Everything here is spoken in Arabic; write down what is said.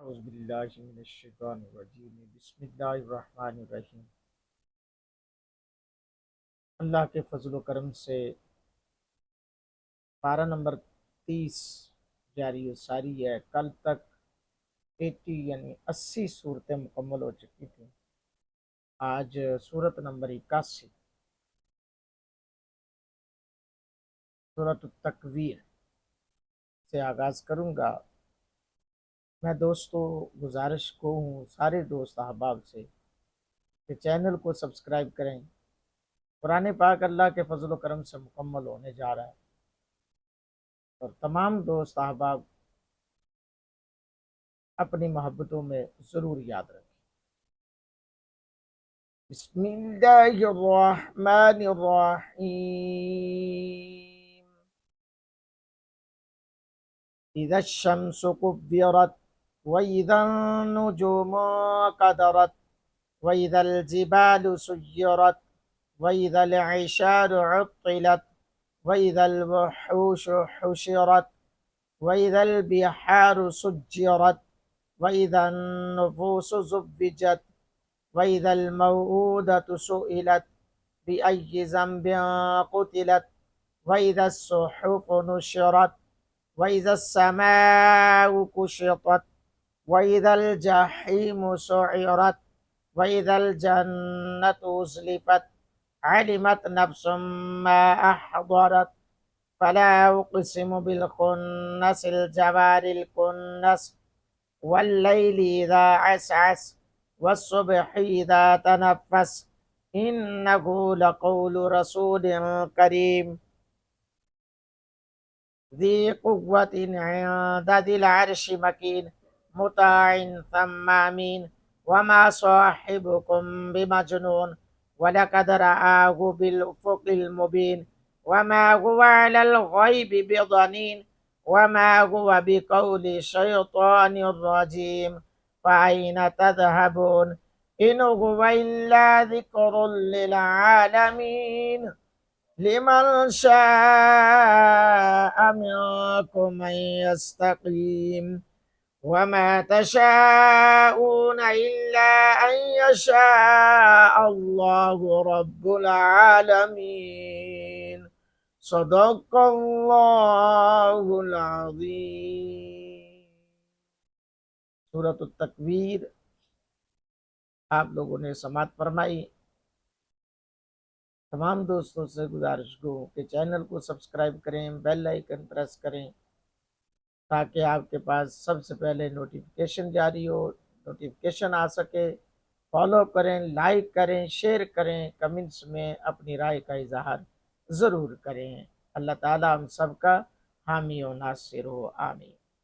اعوذ باللہ من الشیطان الرجیم بسم اللہ الرحمن الرحیم۔ اللہ کے فضل و کرم سے پارہ نمبر 30 جاری و ساری ہے۔ کل تک 80 صورتیں مکمل ہو چکی تھیں۔ آج صورت نمبر 81 سورۃ التکویر سے آغاز کروں گا۔ میں دوستو گزارش کو ہوں سارے دوست احباب سے کہ چینل کو سبسکرائب کریں۔ قرآن پاک اللہ کے فضل و کرم سے مکمل ہونے جا رہا ہے، اور تمام دوست احباب اپنی محبتوں میں ضرور یاد رکھیں۔ بسم اللہ الرحمن الرحیم۔ اذا الشمس كبرت واذا النجوم قدرت واذا الجبال سيرت واذا العشار عطلت واذا الوحوش حشرت واذا البحار سجرت واذا النفوس زوجت واذا الموءودة سئلت بأي ذنب قتلت واذا الصحف نشرت واذا السماء كشطت واذا الجحيم سعرت واذا الجنة أزلفت علمت نفس ما أحضرت فلا أقسم بالخنس الجوار الكنس والليل إذا عسعس والصبح إذا تنفس إنه لقول رسول كريم ذي قوة عند ذي العرش مكين مطاع ثم أمين وما صاحبكم بمجنون ولقد رآه بالأفق المبين وما هو على الغيب بضنين وما هو بقول شيطان رجيم فأين تذهبون إن هو إلا ذكر للعالمين لمن شاء منكم أن يستقيم وما تشاءون إلا أن يشاء الله رب العالمين صدق اللہ العظیم۔ سورۃ التکویر آپ لوگوں نے سماعت فرمائی۔ تمام دوستوں سے گزارش کو کہ چینل کو سبسکرائب کریں، بیل آئیکن پریس کریں تاکہ آپ کے پاس سب سے پہلے نوٹیفیکیشن جاری ہو، نوٹیفیکیشن آ سکے۔ فالو کریں، لائک کریں، شیئر کریں، کمنٹس میں اپنی رائے کا اظہار ضرور کریں۔ اللہ تعالی ہم سب کا حامی و ناصر ہو، آمین۔